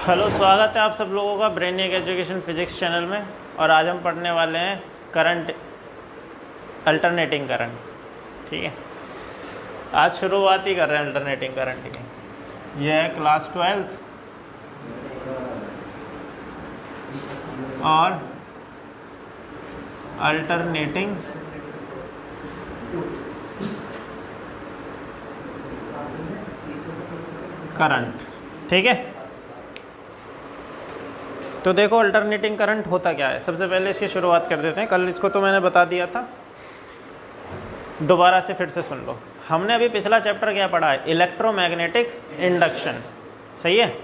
Hello, स्वागत है आप सब लोगों का ब्रेनियक एजुकेशन फिजिक्स चैनल में। और आज हम पढ़ने वाले हैं करंट, अल्टरनेटिंग करंट। ठीक है, आज शुरुआत ही कर रहे हैं अल्टरनेटिंग करंट की। यह है क्लास 12th और अल्टरनेटिंग करंट। ठीक है, तो देखो अल्टरनेटिंग करंट होता क्या है। सबसे पहले इसकी शुरुआत कर देते हैं। कल इसको तो मैंने बता दिया था, दोबारा से फिर से सुन लो। हमने अभी पिछला चैप्टर क्या पढ़ा है, इलेक्ट्रोमैग्नेटिक इंडक्शन। सही है,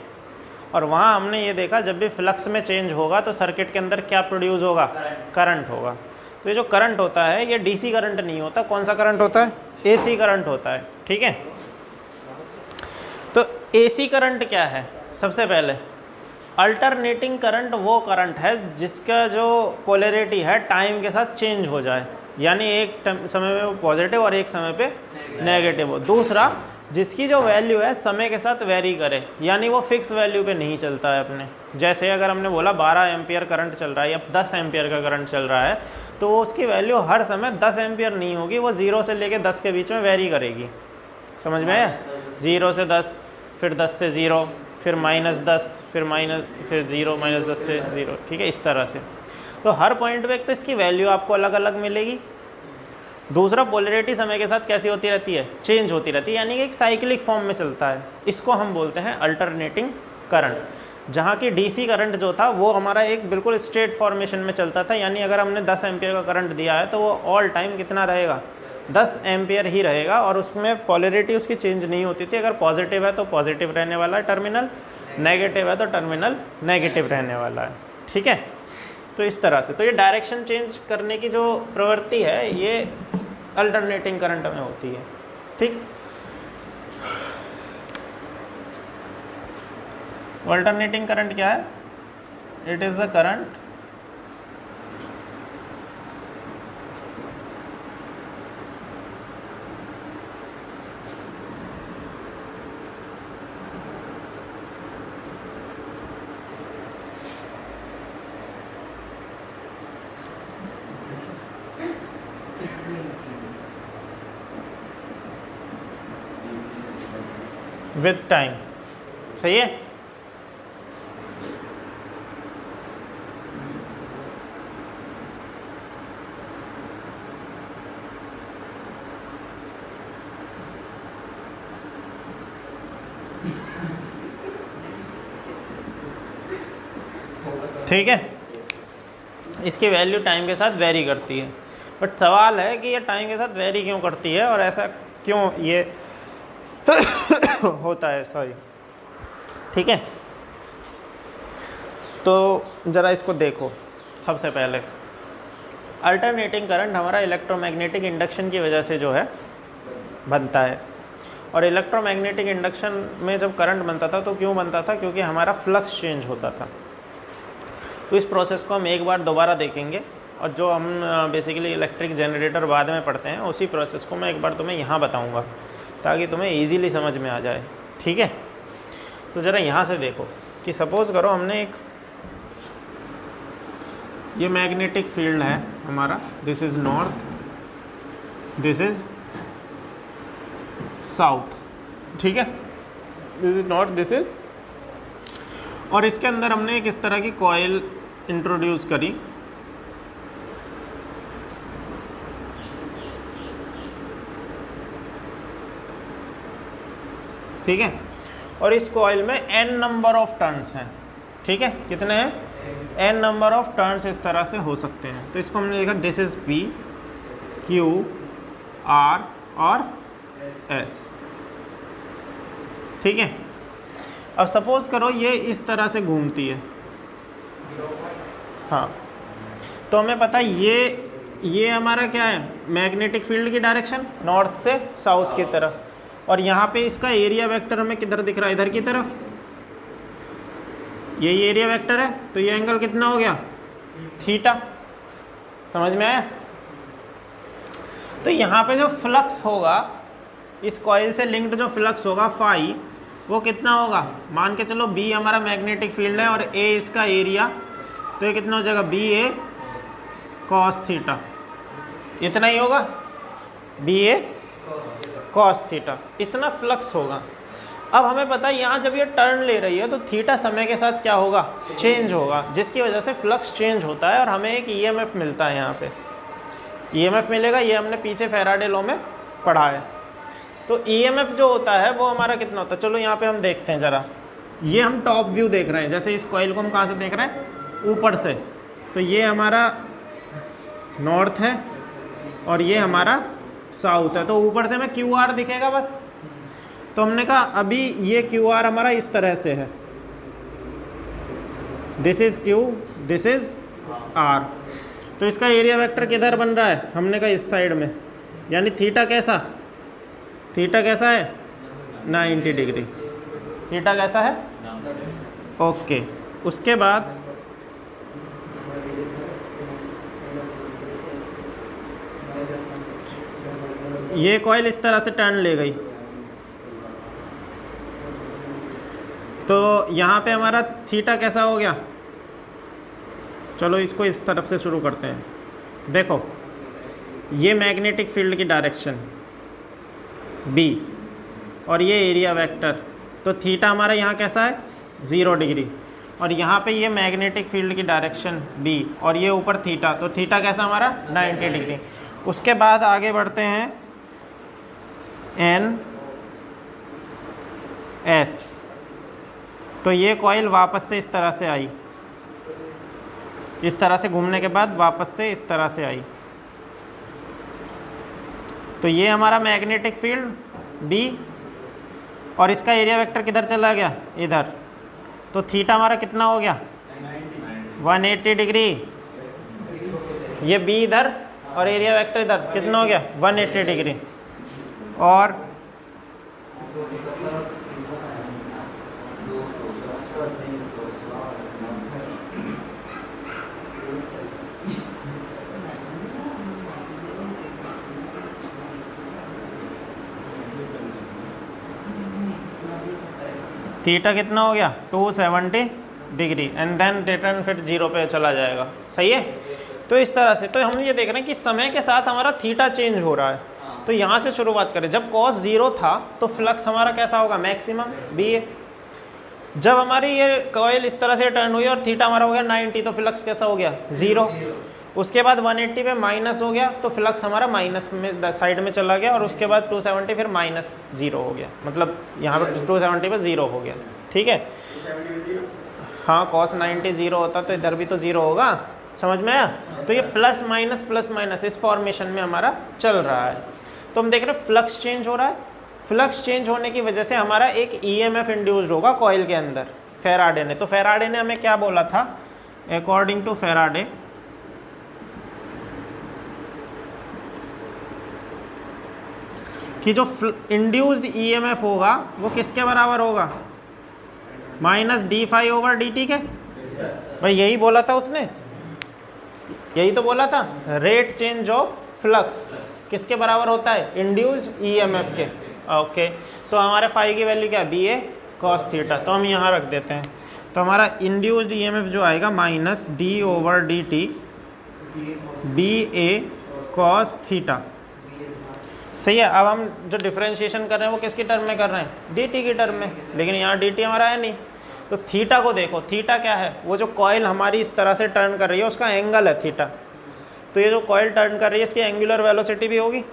और वहाँ हमने ये देखा जब भी फ्लक्स में चेंज होगा तो सर्किट के अंदर क्या प्रोड्यूस होगा, करंट होगा। तो ये जो करंट होता है ये डीसी करंट नहीं होता। कौन सा करंट होता है, एसी करंट होता है। ठीक है, तो एसी करंट क्या है, सबसे पहले अल्टरनेटिंग करंट वो करंट है जिसका जो पोलैरिटी है टाइम के साथ चेंज हो जाए, यानी एक समय में वो पॉजिटिव और एक समय पे नेगेटिव हो। दूसरा, जिसकी जो वैल्यू है समय के साथ वेरी करे, यानी वो फिक्स वैल्यू पे नहीं चलता है अपने। जैसे अगर हमने बोला 12 एम्पियर करंट चल रहा है या 10 एम्पियर का करंट चल रहा है, तो वो उसकी वैल्यू हर समय 10 एम्पियर नहीं होगी, वो 0 से लेके 10 के बीच में वेरी करेगी। समझ में आया? 0 से 10, फिर 10 से 0, फिर -10, फिर 0, -10 से 0। ठीक है, इस तरह से। तो हर पॉइंट पे एक तो इसकी वैल्यू आपको अलग अलग मिलेगी। दूसरा, पोलैरिटी समय के साथ कैसी होती रहती है, चेंज होती रहती है, यानी कि एक साइक्लिक फॉर्म में चलता है। इसको हम बोलते हैं अल्टरनेटिंग करंट। जहाँ की डीसी करंट जो था वो हमारा एक बिल्कुल स्ट्रेट फॉर्मेशन में चलता था, यानी अगर हमने 10 एम्पियर का करंट दिया है तो वो ऑल टाइम कितना रहेगा, 10 एम्पियर ही रहेगा। और उसमें पॉलैरिटी उसकी चेंज नहीं होती थी। अगर पॉजिटिव है तो पॉजिटिव रहने वाला है टर्मिनल, नेगेटिव है तो टर्मिनल नेगेटिव रहने वाला है। ठीक है, तो इस तरह से तो ये डायरेक्शन चेंज करने की जो प्रवृत्ति है ये अल्टरनेटिंग करंट में होती है। ठीक, अल्टरनेटिंग करंट क्या है, it is the current with time. सही है, ठीक है। इसकी वैल्यू टाइम के साथ वेरी करती है, बट सवाल है कि ये टाइम के साथ वेरी क्यों करती है और ऐसा क्यों ये होता है। सॉरी, ठीक है, तो ज़रा इसको देखो। सबसे पहले अल्टरनेटिंग करंट हमारा इलेक्ट्रोमैग्नेटिक इंडक्शन की वजह से जो है बनता है। और इलेक्ट्रोमैग्नेटिक इंडक्शन में जब करंट बनता था तो क्यों बनता था, क्योंकि हमारा फ्लक्स चेंज होता था। तो इस प्रोसेस को हम एक बार दोबारा देखेंगे, और जो हम बेसिकली इलेक्ट्रिक जनरेटर बाद में पढ़ते हैं उसी प्रोसेस को मैं एक बार तुम्हें यहाँ बताऊँगा ताकि तुम्हें इजीली समझ में आ जाए। ठीक है, तो ज़रा यहाँ से देखो कि सपोज़ करो हमने एक, ये मैग्नेटिक फील्ड है हमारा, this is north, this is south. ठीक है, this is north, this is, और इसके अंदर हमने एक इस तरह की कॉइल इंट्रोड्यूस करी। ठीक है, और इस कॉइल में n नंबर ऑफ टर्न्स हैं। ठीक है, कितने हैं, n नंबर ऑफ टर्न्स इस तरह से हो सकते हैं। तो इसको हमने लिखा this is P, Q, R और S। ठीक है, अब सपोज करो ये इस तरह से घूमती है। हाँ, तो हमें पता है ये हमारा क्या है, मैग्नेटिक फील्ड की डायरेक्शन नॉर्थ से साउथ की तरफ। और यहाँ पे इसका एरिया वेक्टर हमें किधर दिख रहा है, इधर की तरफ। यही एरिया वेक्टर है, तो ये एंगल कितना हो गया, थीटा। समझ में आया? तो यहाँ पे जो फ्लक्स होगा, इस कॉइल से लिंक्ड जो फ्लक्स होगा फाई, वो कितना होगा, मान के चलो बी हमारा मैग्नेटिक फील्ड है और ए इसका एरिया, तो ये कितना हो जाएगा, बी ए कॉस थीटा, इतना ही होगा, बी ए कॉस थीटा, इतना फ्लक्स होगा। अब हमें पता है यहाँ जब ये टर्न ले रही है तो थीटा समय के साथ क्या होगा, चेंज होगा, जिसकी वजह से फ्लक्स चेंज होता है और हमें एक ईएमएफ मिलता है। यहाँ पे ईएमएफ मिलेगा, ये हमने पीछे फैराडे लॉ में पढ़ा है। तो ईएमएफ जो होता है वो हमारा कितना होता है, चलो यहाँ पे हम देखते हैं ज़रा। ये हम टॉप व्यू देख रहे हैं, जैसे इस कॉइल को हम कहाँ से देख रहे हैं, ऊपर से। तो ये हमारा नॉर्थ है और ये हमारा साउथ है, तो ऊपर से हमें क्यू आर दिखेगा बस। तो हमने कहा अभी ये क्यू आर हमारा इस तरह से है, this is Q, this is R. तो इसका एरिया वेक्टर किधर बन रहा है, हमने कहा इस साइड में, यानी थीटा कैसा, थीटा कैसा है 90 डिग्री, थीटा कैसा है, ओके। उसके बाद ये कॉइल इस तरह से टर्न ले गई, तो यहाँ पे हमारा थीटा कैसा हो गया, चलो इसको इस तरफ से शुरू करते हैं। देखो ये मैग्नेटिक फील्ड की डायरेक्शन बी और ये एरिया वेक्टर, तो थीटा हमारा यहाँ कैसा है 0 डिग्री, और यहाँ पे ये मैग्नेटिक फील्ड की डायरेक्शन बी और ये ऊपर थीटा, तो थीटा कैसा हमारा 90 डिग्री। उसके बाद आगे बढ़ते हैं एन एस, तो ये कॉइल वापस से इस तरह से आई, इस तरह से घूमने के बाद वापस से इस तरह से आई, तो ये हमारा मैग्नेटिक फील्ड बी और इसका एरिया वेक्टर किधर चला गया, इधर, तो थीटा हमारा कितना हो गया 180 डिग्री, ये बी इधर और एरिया वेक्टर इधर, कितना हो गया 180 डिग्री। और थीटा कितना हो गया 270 डिग्री, एंड देन रिटर्न फिर 0 पे चला जाएगा, सही है। तो इस तरह से, तो हम ये देख रहे हैं कि समय के साथ हमारा थीटा चेंज हो रहा है। तो यहाँ से शुरुआत करें, जब कॉस 0 था तो फ्लक्स हमारा कैसा होगा, मैक्सिमम बी ए। जब हमारी ये कॉइल इस तरह से टर्न हुई और थीटा हमारा हो गया 90, तो फ्लक्स कैसा हो गया 0। उसके बाद 180 पे माइनस हो गया, तो फ्लक्स हमारा माइनस में साइड में चला गया, और उसके बाद 270 फिर -0 हो गया, मतलब यहाँ पर 270 पे 0 हो गया, ठीक है। हाँ, cos 90 0 होता तो इधर भी तो 0 होगा, समझ में आया। तो ये प्लस माइनस इस फॉर्मेशन में हमारा चल रहा है। तो हम देख रहे हैं फ्लक्स चेंज हो रहा है, फ्लक्स चेंज होने की वजह से हमारा एक ईएमएफ इंड्यूस्ड होगा कॉइल के अंदर, फेराडे ने। तो फेराडे ने हमें क्या बोला था, अकॉर्डिंग टू फेराडे कि जो इंड्यूस्ड ईएमएफ होगा वो किसके बराबर होगा, -d∅/dt के। भाई यही बोला था उसने, यही तो बोला था, रेट चेंज ऑफ फ्लक्स किसके बराबर होता है, इंड्यूस्ड ईएमएफ के। ओके, तो हमारे फाई की वैल्यू क्या है, बी ए कॉस थीटा, तो हम यहाँ रख देते हैं। तो हमारा इंड्यूस्ड ईएमएफ जो आएगा -d/dt B A cos theta, सही है। अब हम जो डिफरेंशिएशन कर रहे हैं वो किसकी टर्म में कर रहे हैं, dt की टर्म में, लेकिन यहाँ dt हमारा है नहीं। तो थीटा को देखो, थीटा क्या है, वो जो कॉइल हमारी इस तरह से टर्न कर रही है उसका एंगल है थीटा। तो ये जो कॉइल टर्न कर रही है इसकी एंगुलर वेलोसिटी भी होगी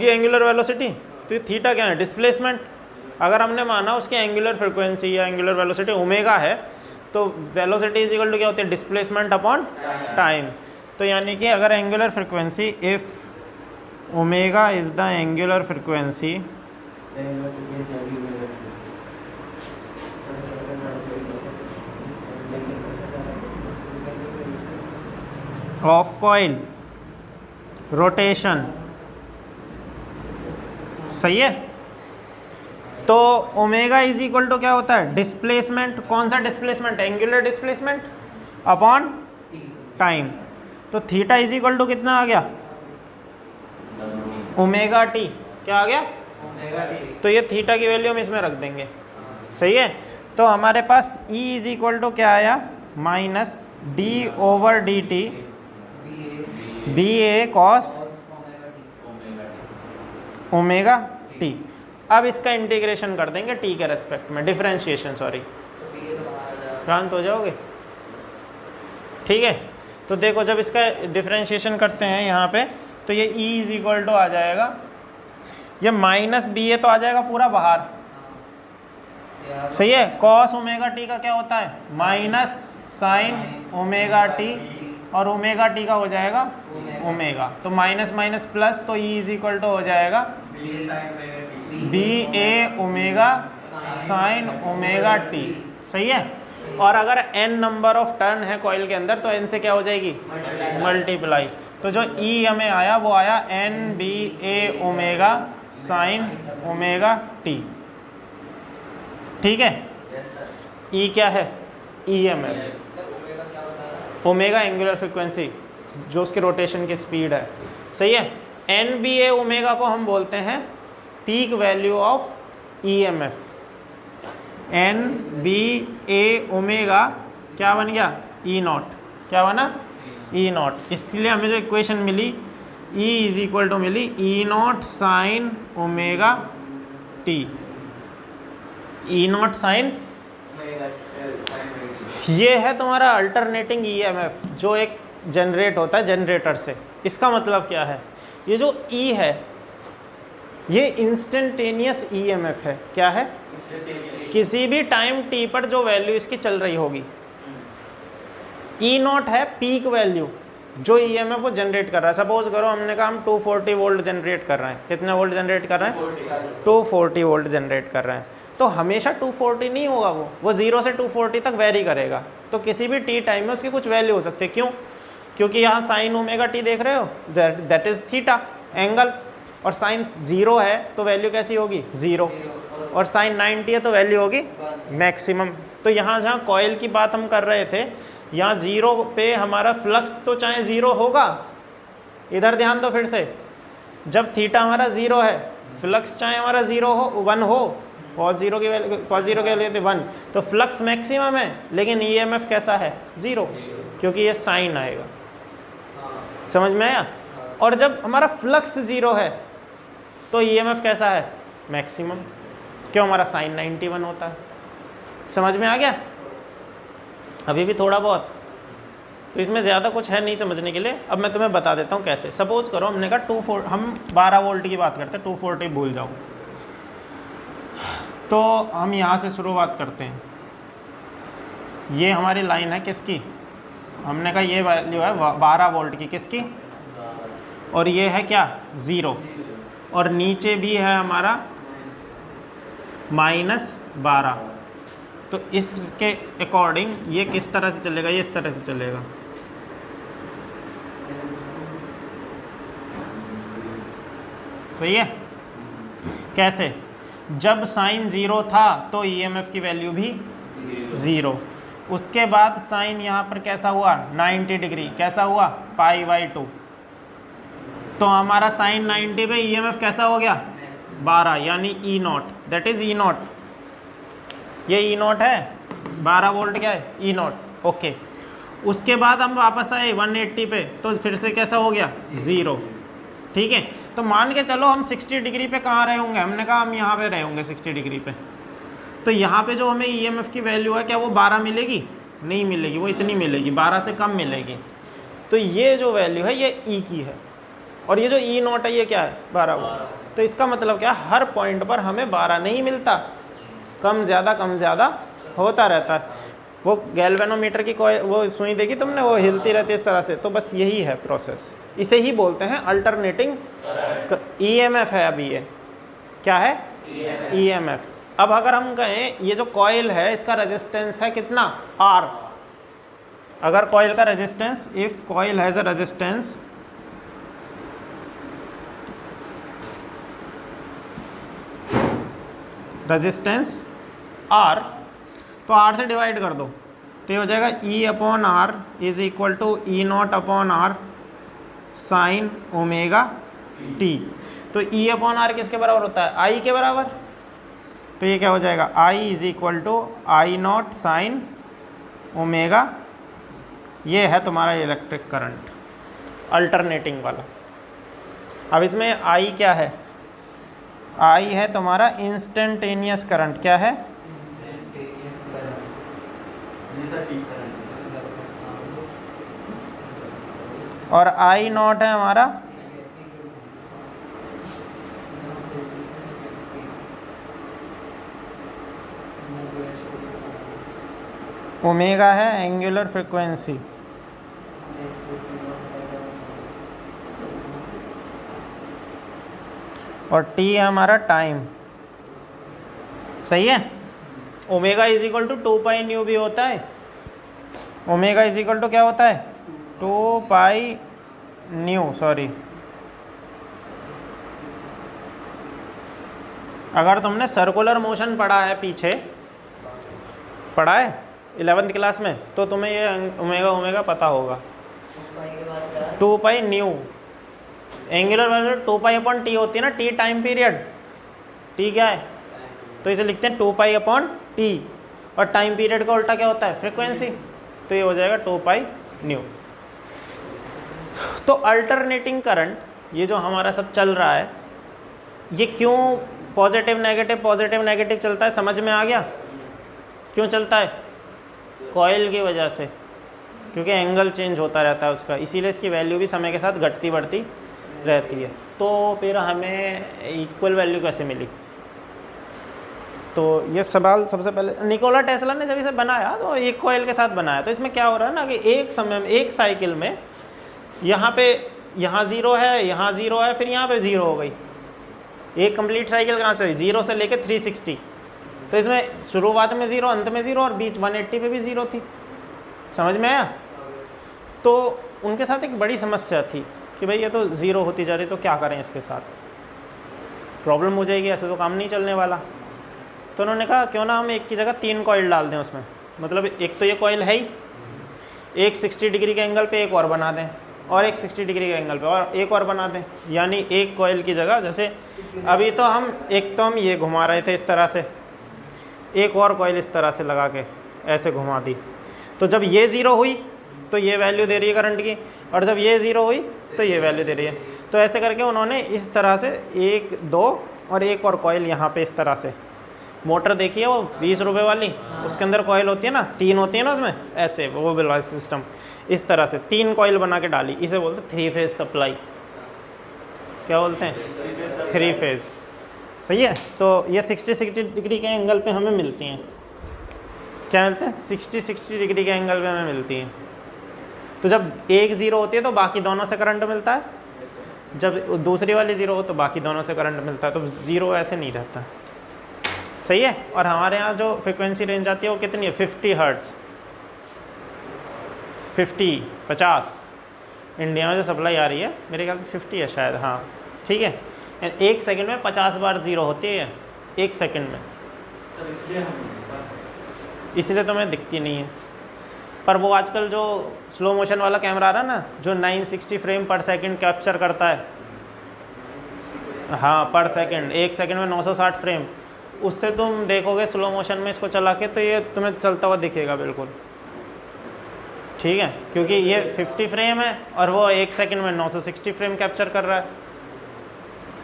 एंगुलर वेलोसिटी। तो ये थीटा क्या है, डिस्प्लेसमेंट। अगर हमने माना उसकी एंगुलर फ्रिक्वेंसी या एंगुलर वेलोसिटी ओमेगा है, तो वेलोसिटी इज इक्वल टू क्या होती है, डिस्प्लेसमेंट अपॉन टाइम। तो यानी कि अगर angular frequency, if omega is the angular frequency of coil rotation, सही है। तो ओमेगा इज इक्वल टू क्या होता है, डिस्प्लेसमेंट। कौन सा displacement, angular displacement upon time. तो थीटा इज इक्वल टू कितना आ गया, ओमेगा टी, क्या आ गया तो ये थीटा की वैल्यू हम इसमें रख देंगे, सही है। तो हमारे पास E इज इक्वल टू क्या आया, minus D over D T B A cos omega T. अब इसका इंटीग्रेशन कर देंगे टी के रेस्पेक्ट में, डिफरेंशिएशन, सॉरी, शांत हो जाओगे, ठीक है। तो देखो जब इसका डिफरेंशिएशन करते हैं यहाँ पे, तो ये E इज इक्वल टू आ जाएगा, ये माइनस बी ए तो आ जाएगा पूरा बाहर, सही है। कॉस ओमेगा टी का क्या होता है, माइनस साइन ओमेगा टी, और ओमेगा टी का हो जाएगा ओमेगा, तो माइनस माइनस प्लस, तो E इज इक्वल टू हो जाएगा B A omega sine omega T, सही है। और अगर n नंबर ऑफ टर्न है कॉइल के अंदर, तो n से क्या हो जाएगी, मल्टीप्लाई। तो जो E हमें आया वो आया n B A omega sine omega T, ठीक है। E क्या है, EMF, ओमेगा एंगुलर फ्रीक्वेंसी, जो उसके रोटेशन की स्पीड है, सही है। एन बी ए ओमेगा को हम बोलते हैं peak value of EMF। N B A omega क्या बन गया, E नॉट, क्या बना, E नॉट। इसलिए हमें जो इक्वेशन मिली E इज इक्वल टू मिली E naught sine omega t, E naught sine, ये है तुम्हारा अल्टरनेटिंग EMF जो एक जनरेट होता है जनरेटर से। इसका मतलब क्या है, ये जो E है ये इंस्टेंटेनियस EMF है, क्या है, किसी भी टाइम t पर जो वैल्यू इसकी चल रही होगी। E नॉट है पीक वैल्यू जो EMF वो जनरेट कर रहा है। सपोज करो हमने कहा हम 240 वोल्ट जनरेट कर रहे हैं, कितने वोल्ट जनरेट कर रहे हैं, 240 वोल्ट जनरेट कर रहे हैं। तो हमेशा 240 नहीं होगा, वो 0 से 240 तक वेरी करेगा। तो किसी भी t टाइम में उसकी कुछ वैल्यू हो सकती है, क्यों, क्योंकि यहाँ साइन ओमेगा टी देख रहे हो, दैट इज थीटा एंगल, और साइन 0 है तो वैल्यू कैसी होगी, 0, और साइन 90 है तो वैल्यू होगी मैक्सिमम। तो यहाँ जहाँ कॉइल की बात हम कर रहे थे, यहाँ 0 पे हमारा फ्लक्स तो चाहे 0 होगा, इधर ध्यान दो फिर से, जब थीटा हमारा 0 है, फ्लक्स चाहे हमारा 0 हो 1 हो, cos 0 की वैल्यू, cos 0 के लिए 1, तो फ्लक्स मैक्सिमम है, लेकिन EMF कैसा है, 0, क्योंकि ये साइन आएगा, समझ में आया। और जब हमारा फ्लक्स 0 है तो EMF कैसा है, मैक्सिमम, क्यों, हमारा साइन 91 होता है। समझ में आ गया, अभी भी थोड़ा बहुत, तो इसमें ज़्यादा कुछ है नहीं समझने के लिए। अब मैं तुम्हें बता देता हूँ कैसे। सपोज करो हमने कहा हम 12 वोल्ट की बात करते हैं, 240 भूल जाओ। तो हम यहाँ से शुरुआत करते हैं, ये हमारी लाइन है किसकी, हमने कहा ये वैल्यू है 12 वोल्ट की, किसकी, और ये है क्या, 0, और नीचे भी है हमारा -12। तो इसके अकॉर्डिंग ये किस तरह से चलेगा, ये इस तरह से चलेगा, सही है। कैसे, जब साइन 0 था तो EMF की वैल्यू भी 0, उसके बाद साइन यहाँ पर कैसा हुआ, 90 डिग्री, कैसा हुआ, π/2, तो हमारा साइन 90 पे EMF कैसा हो गया, 12, यानी E not, that is E not, ये E नॉट है, 12 वोल्ट क्या है, E नॉट, ओके। उसके बाद हम वापस आए 180 पे, तो फिर से कैसा हो गया, 0, ठीक है। तो मान के चलो हम 60 डिग्री पे कहाँ रहे होंगे, हमने कहा हम यहाँ पे रहे होंगे 60 डिग्री पे, तो यहाँ पे जो हमें EMF की वैल्यू है, क्या वो 12 मिलेगी, नहीं मिलेगी, वो इतनी मिलेगी, 12 से कम मिलेगी। तो ये जो वैल्यू है ये E की है, और ये जो E नॉट है ये क्या है, 12 वोल्ट। तो इसका मतलब क्या, हर पॉइंट पर हमें 12 नहीं मिलता, कम ज़्यादा होता रहता है। वो गैल्वेनोमीटर की कोई वो सुई देखी तुमने, वो हिलती रहती है इस तरह से, तो बस यही है प्रोसेस, इसे ही बोलते हैं अल्टरनेटिंग EMF है। अभी ये क्या है, EMF। अब अगर हम कहें ये जो कॉइल है इसका रेजिस्टेंस है कितना, R, अगर कॉइल का resistance, if coil has a resistance R, तो R से डिवाइड कर दो, तो ये हो जाएगा E/R is equal to E0/R sine omega t. तो ई अपॉन आर किसके बराबर होता है? आई के बराबर। तो ये क्या हो जाएगा? I is equal to I not sine omega. ये है तुम्हारा इलेक्ट्रिक करंट अल्टरनेटिंग वाला। अब इसमें आई क्या है? आई है तुम्हारा इंस्टेंटेनियस करंट। क्या है? और आई नॉट है हमारा ओमेगा है एंगुलर फ्रीक्वेंसी। और टी है हमारा टाइम। सही है। Omega is equal to 2 pi nu भी होता है। ओमेगा इज इक्वल टू क्या होता है? 2 पाई न्यू। सॉरी, अगर तुमने सर्कुलर मोशन पढ़ा है, पीछे पढ़ा है 11th क्लास में, तो तुम्हें ये ओमेगा ओमेगा पता होगा। 2 pi new angular velocity 2 pi upon T होती है ना। टी टाइम पीरियड, टी क्या है? तो इसे लिखते हैं 2 पाई अपॉन टी। और टाइम पीरियड का उल्टा क्या होता है? फ्रीक्वेंसी। तो ये हो जाएगा 2 पाई न्यू। तो अल्टरनेटिंग करंट, ये जो हमारा सब चल रहा है, ये क्यों पॉजिटिव नेगेटिव चलता है? समझ में आ गया क्यों चलता है? कॉइल की वजह से, क्योंकि एंगल चेंज होता रहता है उसका, इसीलिए इसकी वैल्यू भी समय के साथ घटती बढ़ती रहती है। तो फिर हमें इक्वल वैल्यू कैसे मिली? तो ये सवाल सबसे पहले निकोला टेस्ला ने जब इसे बनाया तो एक कॉइल के साथ बनाया। तो इसमें क्या हो रहा है ना कि एक समय में, एक साइकिल में यहाँ पे यहाँ ज़ीरो है, यहाँ ज़ीरो है, फिर यहाँ पे ज़ीरो हो गई। एक कंप्लीट साइकिल कहाँ से हुई? ज़ीरो से लेके 360। तो इसमें शुरुआत में ज़ीरो, अंत में ज़ीरो, और बीच 180 पे भी ज़ीरो थी। समझ में आया? तो उनके साथ एक बड़ी समस्या थी कि भाई ये तो ज़ीरो होती जा रही, तो क्या करें इसके साथ? प्रॉब्लम हो जाएगी, ऐसे तो काम नहीं चलने वाला। तो उन्होंने कहा क्यों ना हम एक की जगह 3 कॉइल डाल दें उसमें। मतलब एक तो ये कॉइल है ही, एक 60 डिग्री के एंगल पे एक और बना दें, और एक 60 डिग्री के एंगल पे और एक और बना दें। यानी एक कॉइल की जगह, जैसे अभी तो हम ये घुमा रहे थे इस तरह से, एक और कॉइल इस तरह से लगा के ऐसे घुमा दी। तो जब ये ज़ीरो हुई तो ये वैल्यू दे रही है करंट की, और जब ये ज़ीरो हुई तो ये वैल्यू दे रही है। तो ऐसे करके उन्होंने इस तरह से 1, 2 और एक और कॉइल यहाँ पे इस तरह से, मोटर देखिए वो 20 रुपये वाली, उसके अंदर कॉइल होती है ना, 3 होती है ना उसमें, ऐसे वो वाला सिस्टम, इस तरह से 3 कॉइल बना के डाली। इसे बोलते हैं 3 फेज सप्लाई। क्या बोलते हैं? 3 फेज। सही है। तो ये 60 डिग्री के एंगल पे हमें मिलती हैं। क्या मिलते हैं? 60 डिग्री के एंगल पे हमें मिलती हैं। तो जब एक ज़ीरो होती है तो बाकी दोनों से करंट मिलता है, जब दूसरी वाली ज़ीरो हो तो बाकी दोनों से करंट मिलता है। तो ज़ीरो ऐसे नहीं रहता। सही है। और हमारे यहाँ जो फ्रिक्वेंसी रेंज आती है वो कितनी है? 50 हर्ट्ज़, 50 इंडिया में जो सप्लाई आ रही है मेरे ख्याल से 50 है शायद। हाँ ठीक है। एक सेकंड में 50 बार ज़ीरो होती है, एक सेकंड में। सर इसलिए तो मैं दिखती नहीं है। पर वो आजकल जो स्लो मोशन वाला कैमरा आ रहा है ना, जो 960 फ्रेम पर सेकंड कैप्चर करता है, हाँ पर सेकंड, एक सेकंड में 960 फ्रेम, उससे तुम देखोगे स्लो मोशन में इसको चला के तो ये तुम्हें चलता हुआ दिखेगा बिल्कुल। ठीक है, क्योंकि ये 50 फ्रेम है और वो एक सेकंड में 960 फ्रेम कैप्चर कर रहा है।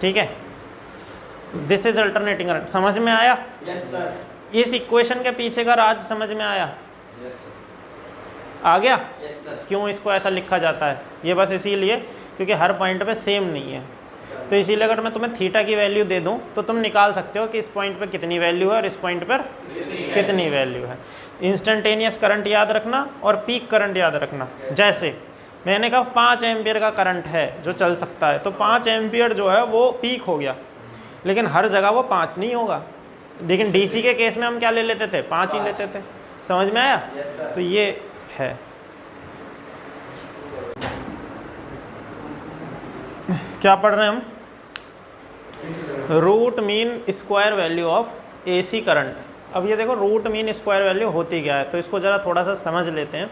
ठीक है। This is alternating current. समझ में आया? Yes sir. इस इक्वेशन के पीछे का राज समझ में आया? Yes sir. आ गया? Yes sir. क्यों इसको ऐसा लिखा जाता है? ये बस इसीलिए क्योंकि हर पॉइंट पे सेम नहीं है। तो इसीलिए अगर मैं तुम्हें थीटा की वैल्यू दे दूं तो तुम निकाल सकते हो कि इस पॉइंट पर कितनी वैल्यू है और इस पॉइंट पर कितनी वैल्यू है। इंस्टेंटेनियस करंट याद रखना और पीक करंट याद रखना। जैसे मैंने कहा 5 एम्पियर का करंट है जो चल सकता है, तो 5 एम्पियर जो है वो पीक हो गया, लेकिन हर जगह वो 5 नहीं होगा। लेकिन डीसी के केस में हम क्या ले लेते थे? 5 ही लेते थे। समझ में आया? तो ये है। क्या पढ़ रहे हैं हम? Root mean square value of AC current. अब ये देखो रूट मीन स्क्वायर वैल्यू होती क्या है, तो इसको ज़रा थोड़ा सा समझ लेते हैं।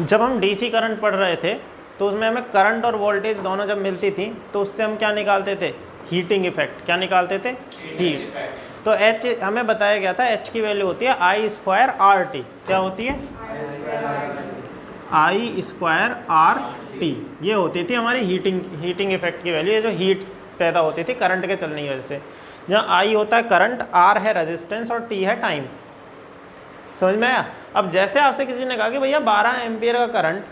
जब हम डीसी करंट पढ़ रहे थे तो उसमें हमें करंट और वोल्टेज दोनों जब मिलती थी तो उससे हम क्या निकालते थे, हीटिंग इफेक्ट। क्या निकालते थे, हीट। तो एच हमें बताया गया था, एच की वैल्यू होती है आई स्क्वायर आर टी। क्या होती है, आई स्क्वायर आर टी। ये होती थी हमारी हीटिंग इफेक्ट की वैल्यू, ये जो हीट पैदा होती थी करंट के चलने की वजह से। जहाँ आई होता है करंट, आर है रेजिस्टेंस और टी है टाइम। समझ में आया। अब जैसे आपसे किसी ने कहा कि भैया 12 एम्पियर का करंट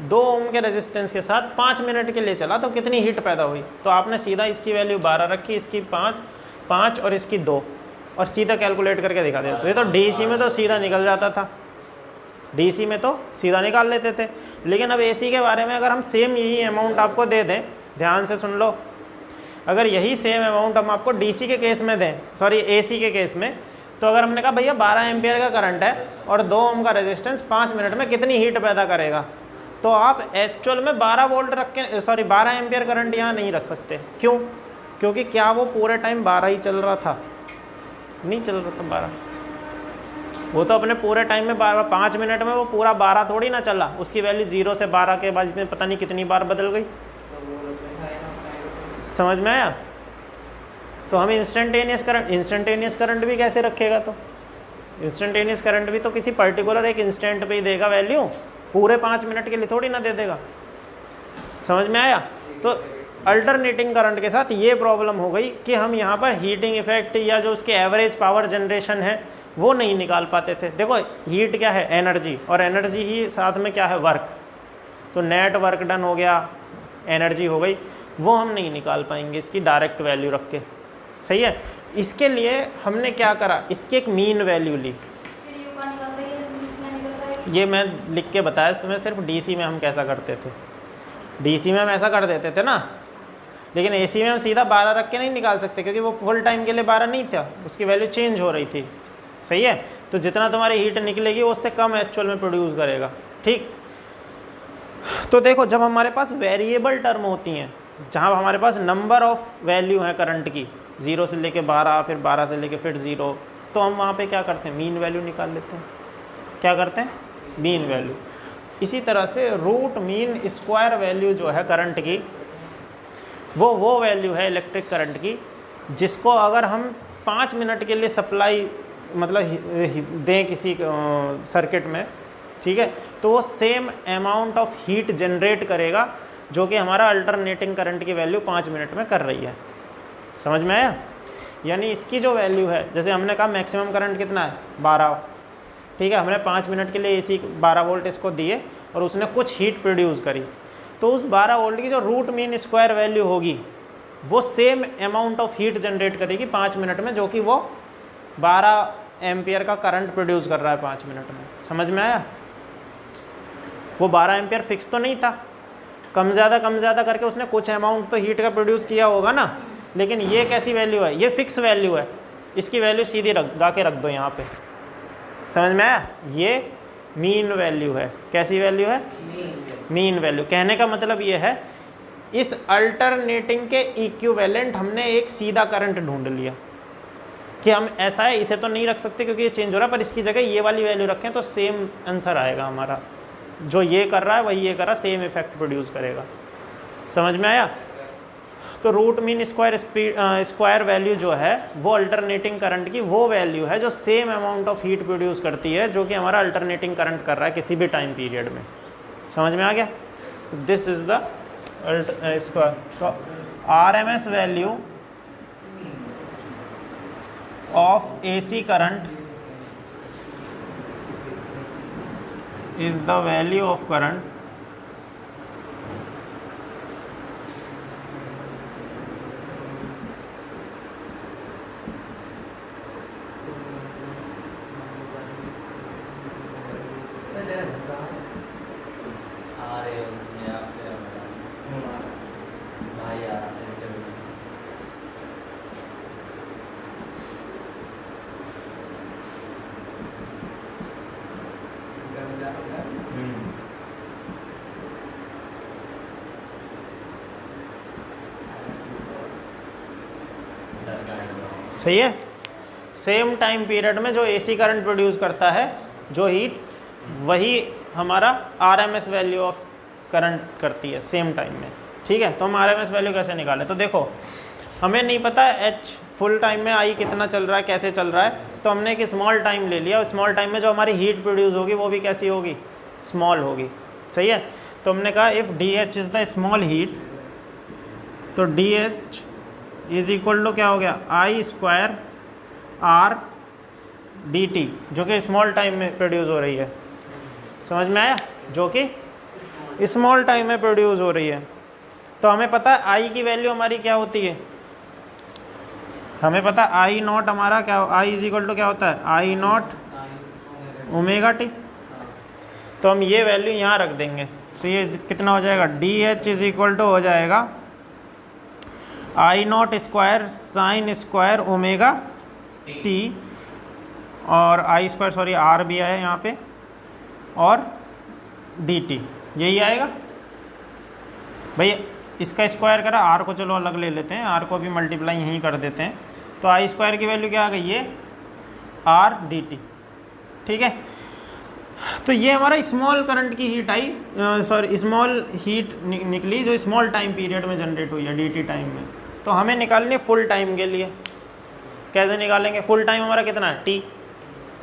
2 ओम के रेजिस्टेंस के साथ 5 मिनट के लिए चला तो कितनी हीट पैदा हुई, तो आपने सीधा इसकी वैल्यू 12 रखी, इसकी 5 और इसकी 2 और सीधा कैलकुलेट करके दिखा दिया। तो ये तो डीसी में तो सीधा निकल जाता था, डीसी में तो सीधा निकाल लेते थे। लेकिन अब एसी के बारे में अगर हम सेम यही अमाउंट आपको दे दें, ध्यान से सुन लो, अगर यही सेम अमाउंट हम आपको डीसी के केस में दें, सॉरी एसी के केस में, तो अगर हमने कहा भैया 12 एम्पियर का करंट है और 2 ओम का रेजिस्टेंस 5 मिनट में कितनी हीट पैदा करेगा, तो आप एक्चुअल में 12 वोल्ट रख के, सॉरी 12 एम्पियर करंट यहाँ नहीं रख सकते। क्यों, क्योंकि क्या वो पूरे टाइम 12 ही चल रहा था, नहीं चल रहा था 12, वो तो अपने पूरे टाइम में 5 मिनट में वो पूरा 12 थोड़ी ना चला, उसकी वैल्यू 0 से 12 के बाद में पता नहीं कितनी बार बदल गई। समझ में आया। तो हम इंस्टेंटेनियस करंट भी कैसे रखेगा, तो इंस्टेंटेनियस करंट भी तो किसी पर्टिकुलर एक इंस्टेंट पे ही देगा वैल्यू, पूरे 5 मिनट के लिए थोड़ी ना दे देगा। समझ में आया। तो अल्टरनेटिंग करंट के साथ ये प्रॉब्लम हो गई कि हम यहाँ पर हीटिंग इफेक्ट या जो उसके एवरेज पावर जनरेशन है वो नहीं निकाल पाते थे। देखो हीट क्या है, एनर्जी, और एनर्जी ही साथ में क्या है, वर्क। तो नेट वर्क डन हो गया, एनर्जी हो गई, वो हम नहीं निकाल पाएंगे इसकी डायरेक्ट वैल्यू रख के। सही है। इसके लिए हमने क्या करा, इसकी एक मीन वैल्यू ली। ये मैं लिख के बताया, इसमें सिर्फ डीसी में हम कैसा करते थे, डीसी में हम ऐसा कर देते थे ना, लेकिन एसी में हम सीधा 12 रख के नहीं निकाल सकते क्योंकि वो फुल टाइम के लिए 12 नहीं था, उसकी वैल्यू चेंज हो रही थी। सही है। तो जितना तुम्हारी हीट निकलेगी वो उससे कम एक्चुअल में प्रोड्यूस करेगा। ठीक। तो देखो जब हमारे पास वेरिएबल टर्म होती हैं, जहाँ हमारे पास नंबर ऑफ वैल्यू है करंट की, 0 से लेके 12, फिर 12 से लेके फिर 0, तो हम वहाँ पे क्या करते हैं, मीन वैल्यू निकाल लेते हैं। क्या करते हैं, मीन वैल्यू। इसी तरह से रूट मीन स्क्वायर वैल्यू जो है करंट की, वो वैल्यू है इलेक्ट्रिक करंट की जिसको अगर हम 5 मिनट के लिए सप्लाई मतलब दें किसी सर्किट में, ठीक है, तो वो same amount of heat generate करेगा जो कि हमारा अल्टरनेटिंग करंट की वैल्यू 5 मिनट में कर रही है। समझ में आया। यानी इसकी जो वैल्यू है, जैसे हमने कहा मैक्सिमम करंट कितना है 12, ठीक है, हमने 5 मिनट के लिए एसी 12 वोल्ट इसको दिए और उसने कुछ हीट प्रोड्यूस करी, तो उस 12 वोल्ट की जो रूट मीन स्क्वायर वैल्यू होगी वो same amount of heat generate करेगी 5 मिनट में, जो कि वो 12 एम्पियर का करंट प्रोड्यूस कर रहा है 5 मिनट में। समझ में आया। वो 12 एम्पियर फिक्स तो नहीं था, कम ज़्यादा करके उसने कुछ अमाउंट तो हीट का प्रोड्यूस किया होगा ना, लेकिन ये कैसी वैल्यू है, ये फिक्स वैल्यू है, इसकी वैल्यू सीधी गा के रख दो यहाँ पे। समझ में आया। ये मीन वैल्यू है। कैसी वैल्यू है, मीन वैल्यू। कहने का मतलब ये है इस अल्टरनेटिंग के इक्विवेलेंट हमने एक सीधा करंट ढूंढ लिया कि हम ऐसा है, इसे तो नहीं रख सकते क्योंकि ये चेंज हो रहा है, पर इसकी जगह ये वाली वैल्यू रखें तो सेम आंसर आएगा हमारा, जो ये कर रहा है वही ये कर रहा है, सेम इफेक्ट प्रोड्यूस करेगा। समझ में आया। तो रूट मीन स्क्वायर वैल्यू जो है वो अल्टरनेटिंग करंट की वो वैल्यू है जो same amount of heat produce करती है जो कि हमारा अल्टरनेटिंग करंट कर रहा है किसी भी टाइम पीरियड में। समझ में आ गया। This is the square. तो RMS value of AC current is the value of current सही है। सेम टाइम पीरियड में जो AC करंट प्रोड्यूस करता है जो हीट, वही हमारा RMS वैल्यू ऑफ करंट करती है सेम टाइम में। ठीक है, तो हम RMS वैल्यू कैसे निकालें? तो देखो हमें नहीं पता H फुल टाइम में I कितना चल रहा है, कैसे चल रहा है, तो हमने एक स्मॉल टाइम ले लिया और स्मॉल टाइम में जो हमारी हीट प्रोड्यूस होगी वो भी कैसी होगी, स्मॉल होगी। सही है, तो हमने कहा if DH is the small heat, तो DH इज इक्वल टू क्या हो गया, I² R dt, जो कि स्मॉल टाइम में प्रोड्यूस हो रही है। समझ में आया, जो कि स्मॉल टाइम में प्रोड्यूस हो रही है। तो हमें पता है I की वैल्यू हमारी क्या होती है, हमें पता है I0 हमारा क्या, I इज इक्वल टू क्या होता है, I0 ओमेगा टी। तो हम ये वैल्यू यहाँ रख देंगे, तो ये कितना हो जाएगा, DH इज इक्वल टू हो जाएगा I0 square sine square omega T, और I² सॉरी R भी आया यहाँ पे, और dt, यही आएगा भाई। इसका स्क्वायर करा, R को चलो अलग ले लेते हैं, R को भी मल्टीप्लाई यहीं कर देते हैं, तो I² की वैल्यू क्या आ गई, ये R dt। ठीक है, तो ये हमारा स्मॉल करंट की हीट आई, सॉरी स्मॉल हीट निकली जो स्मॉल टाइम पीरियड में जनरेट हुई है dt टाइम में। तो हमें निकालनी फुल टाइम के लिए, कैसे निकालेंगे, फुल टाइम हमारा कितना है, t।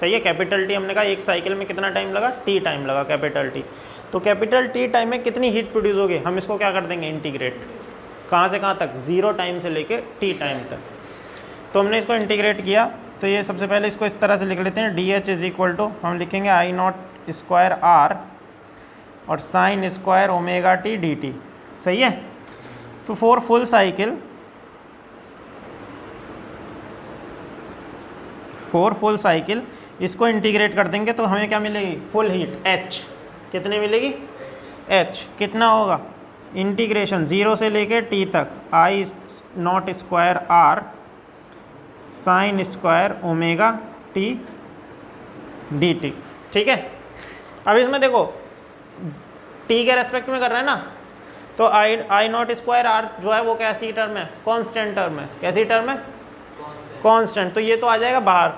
सही है, कैपिटल T, हमने कहा एक साइकिल में कितना टाइम लगा, t टाइम लगा, कैपिटल T। तो कैपिटल T टाइम में कितनी हीट प्रोड्यूस होगी, हम इसको क्या कर देंगे, इंटीग्रेट, कहाँ से कहाँ तक, 0 टाइम से लेके t टाइम तक। तो हमने इसको इंटीग्रेट किया, तो ये सबसे पहले इसको इस तरह से लिख लेते हैं, DH इज इक्वल टू हम लिखेंगे I0 स्क्वायर R और sine square omega T dt। सही है, तो for full cycle, for full cycle इसको इंटीग्रेट कर देंगे तो हमें क्या मिलेगी, फुल हीट H कितनी मिलेगी, H कितना होगा, इंटीग्रेशन 0 से लेके t तक I0 square R sine square omega T dt। ठीक है, अब इसमें देखो t के रेस्पेक्ट में कर रहे हैं ना, तो I0 स्क्वायर R जो है वो कैसी टर्म है, कांस्टेंट टर्म है, कैसी टर्म है, कांस्टेंट। तो ये तो आ जाएगा बाहर।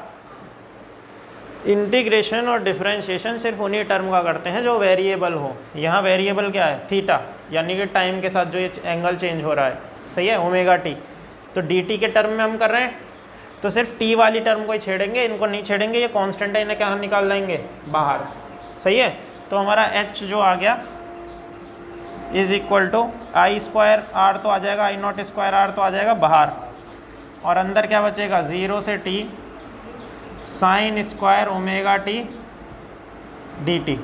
इंटीग्रेशन और डिफरेंशिएशन सिर्फ उन्हीं टर्म का करते हैं जो वेरिएबल हो। यहाँ वेरिएबल क्या है, थीटा, यानी कि टाइम के साथ जो ये एंगल चेंज हो रहा है, सही है, ओमेगा टी। तो dt के टर्म में हम कर रहे हैं, तो सिर्फ t वाली टर्म को ही छेड़ेंगे, इनको नहीं छेड़ेंगे, ये कांस्टेंट है, इन्हें क्या निकाल लाएंगे बाहर। सही है, तो हमारा h जो आ गया is equal to I² R तो आ जाएगा, I0 स्क्वायर R तो आ जाएगा बाहर, और अंदर क्या बचेगा, 0 से t sine square omega T dt।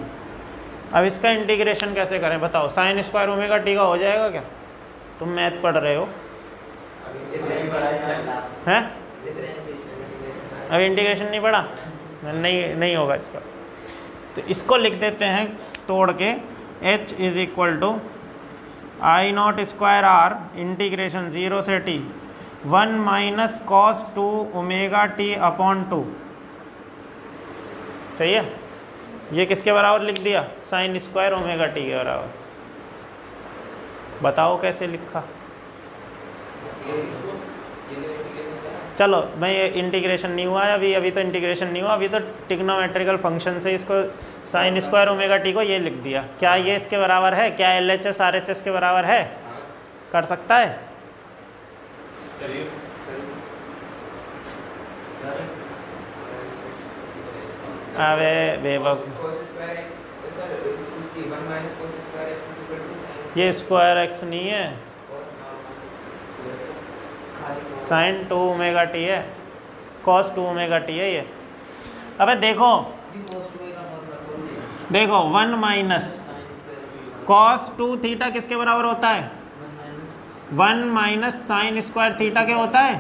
अब इसका इंटीग्रेशन कैसे करें बताओ, साइन स्क्वायर ओमेगा टी का हो जाएगा क्या, तुम मैथ पढ़ रहे हो हैं, अब इंटीग्रेशन नहीं पढ़ा, नहीं होगा इसका। तो इसको लिख देते हैं तोड़ के, h is equal to I0 square R integration 0 से t 1 minus cos 2 omega t upon 2। सही है, ये किसके बराबर लिख दिया, साइन स्क्वायर ओमेगा टी के बराबर। बताओ कैसे लिखा, चलो भाई ये इंटीग्रेशन नहीं हुआ है अभी तो इंटीग्रेशन नहीं हुआ, अभी तो ट्रिग्नोमेट्रिकल फंक्शन से इसको साइन स्क्वायर ओमेगा टी को ये लिख दिया। क्या ये इसके बराबर है, क्या LHS RHS के बराबर है, कर सकता है, अबे बेवकूफ, ये स्क्वायर x नहीं है, साइन 2 ओमेगा टी है, कॉस 2 ओमेगा टी है ये। अबे देखो 1 माइनस कॉस 2 थीटा किसके बराबर होता है, 1 माइनस साइन स्क्वायर थीटा क्या होता है,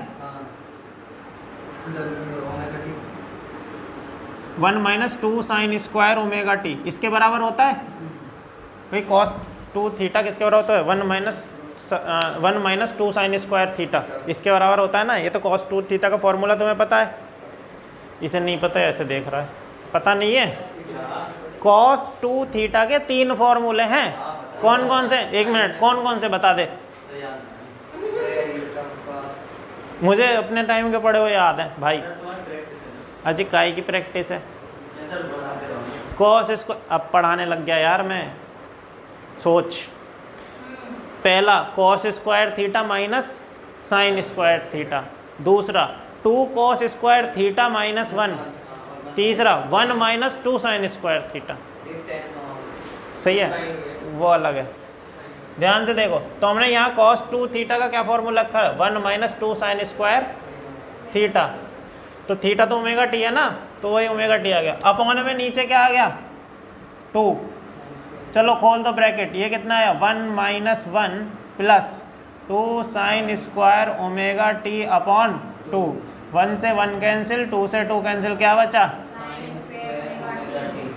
1 minus 2 sine square omega T, इसके बराबर होता है भाई। कॉस 2 थीटा किसके बराबर होता है, 1 माइनस 2 साइन स्क्वायर थीटा, इसके बराबर होता है ना। ये तो कॉस 2 थीटा का फॉर्मूला तुम्हें पता है, इसे नहीं पता है, ऐसे देख रहा है, पता नहीं है। कॉस 2 थीटा के 3 फॉर्मूले हैं, कौन कौन से, 1 मिनट, कौन कौन से बता दे, मुझे अपने टाइम के पढ़े हुए याद है भाई। अजी काय की प्रैक्टिस है, कॉस इसको अब पढ़ाने लग गया यार मैं, सोच, पहला cos square theta minus sine square theta, दूसरा 2 कॉस स्क्वायर थीटा माइनस 1, तीसरा 1 माइनस 2 साइन स्क्वायर थीटा। सही है, वो अलग है। ध्यान से देखो, तो हमने यहाँ कॉस 2 थीटा का क्या फॉर्मूला रखा है, 1 माइनस 2 साइन स्क्वायर थीटा। तो थीटा तो ओमेगा टी है ना, तो वही ओमेगा टी आ गया। अपॉन में नीचे क्या आ गया 2, चलो खोल दो ब्रैकेट, ये कितना है 1 minus 1 plus 2 sine square omega t upon 2। 1 से 1 कैंसिल, 2 से 2 कैंसिल, क्या बचा,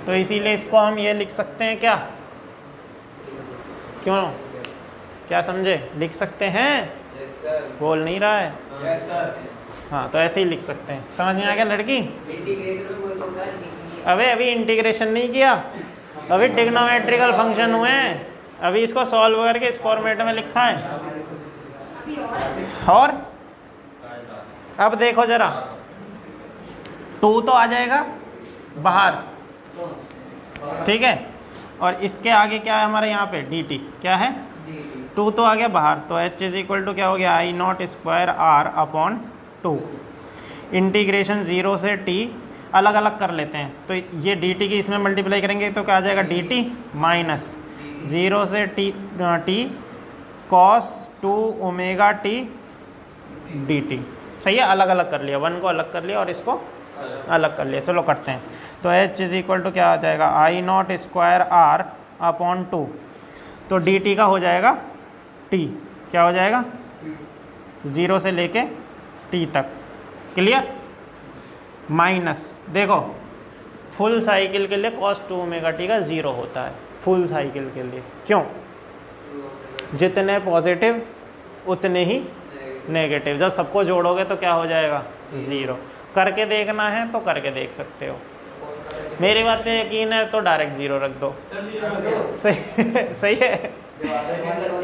तो इसीलिए इसको हम ये लिख सकते हैं क्या, क्यों, क्या समझे, लिख सकते हैं? Yes sir. बोल नहीं रहा है। Yes sir. हाँ, तो ऐसे ही लिख सकते हैं। समझ में आ गया लड़की? इंटीग्रेशन में बोल होगा नहीं। अबे अभी इंटीग्रेशन नहीं किया, अभी ट्रिग्नोमेट्रिकल फंक्शन हुए हैं, अभी इसको सॉल्व करके इस फॉर्मेट में लिखा है। और अब देखो जरा, 2 तो आ जाएगा बाहर, ठीक है, और इसके आगे क्या है हमारे यहाँ पे dt, क्या है 2 तो आ गया बाहर, तो h इज इक्वल टू क्या हो गया I not square r upon 2। Integration 0 से t अलग अलग कर लेते हैं, तो ये dt की इसमें मल्टीप्लाई करेंगे तो क्या आ जाएगा dt माइनस 0 से t cos 2 omega t dt। सही है, अलग अलग कर लिया, 1 को अलग कर लिया और इसको अलग कर लिया। चलो करते हैं, तो h इज इक्वल टू क्या आ जाएगा आई नॉट स्क्वायर r अपॉन 2, तो dt का हो जाएगा t, क्या हो जाएगा 0 से लेके t तक, क्लियर, माइनस देखो फुल साइकिल के लिए cos 2 ओमेगा t का 0 होता है, फुल साइकिल के लिए, क्यों, जितने पॉजिटिव उतने ही नेगेटिव, जब सबको जोड़ोगे तो क्या हो जाएगा 0। करके देखना है तो करके देख सकते हो, मेरी बात पे यकीन है तो डायरेक्ट 0 रख दो। सही सही है,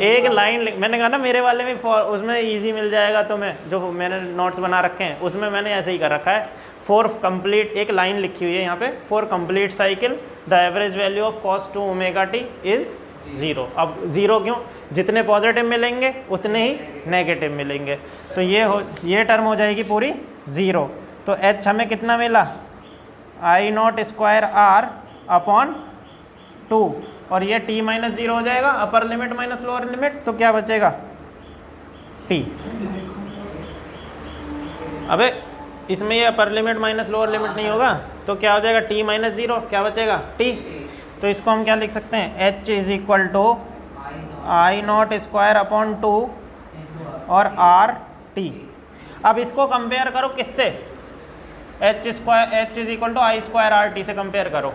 एक लाइन मैंने कहा ना मेरे वाले में उसमें इजी मिल जाएगा, तो मैं जो मैंने नोट्स बना रखे हैं उसमें मैंने ऐसे ही कर रखा है, फॉर कंप्लीट, एक लाइन लिखी हुई है यहाँ पे, for complete cycle the average value of cos 2 omega t is 0। अब 0 क्यों, जितने पॉजिटिव मिलेंगे उतने ही नेगेटिव मिलेंगे, तो ये टर्म हो जाएगी पूरी 0। तो h हमें कितना मिला आई नॉट स्क्वायर r अपॉन 2, और ये t माइनस 0 हो जाएगा, upper limit minus lower limit, तो क्या बचेगा t। अबे इसमें ये upper limit minus lower limit नहीं होगा, तो क्या हो जाएगा t माइनस 0, क्या बचेगा t। तो इसको हम क्या लिख सकते हैं, h is equal to I not square upon 2 और r t। अब इसको कंपेयर करो किससे, h is equal to I square R T से कंपेयर करो,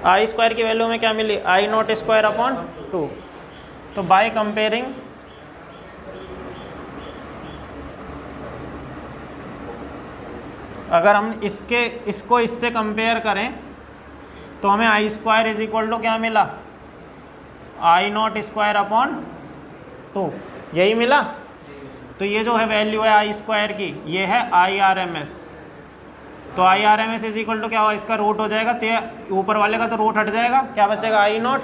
आई स्क्वायर की वैल्यू में क्या मिली आई नॉट स्क्वायर अपॉन 2। तो बाय कंपेयरिंग अगर हम इसको इससे कंपेयर करें तो हमें आई स्क्वायर इज इक्वल टू क्या मिला आई नॉट स्क्वायर अपॉन 2, यही मिला। तो ये जो है वैल्यू है आई स्क्वायर की, ये है आई आर एम एस, तो I R M S is equal to क्या हुआ, इसका रूट हो जाएगा, तो ऊपर वाले का तो रूट हट जाएगा, क्या बचेगा I not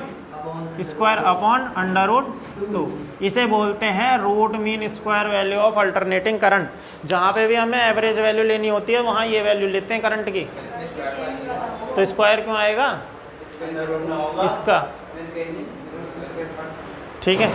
square upon under root 2। इसे बोलते हैं root mean square value of alternating current. जहाँ पे भी हमें एवरेज वैल्यू लेनी होती है वहाँ ये वैल्यू लेते हैं करंट की, तो स्क्वायर क्यों आएगा इसका, ठीक है।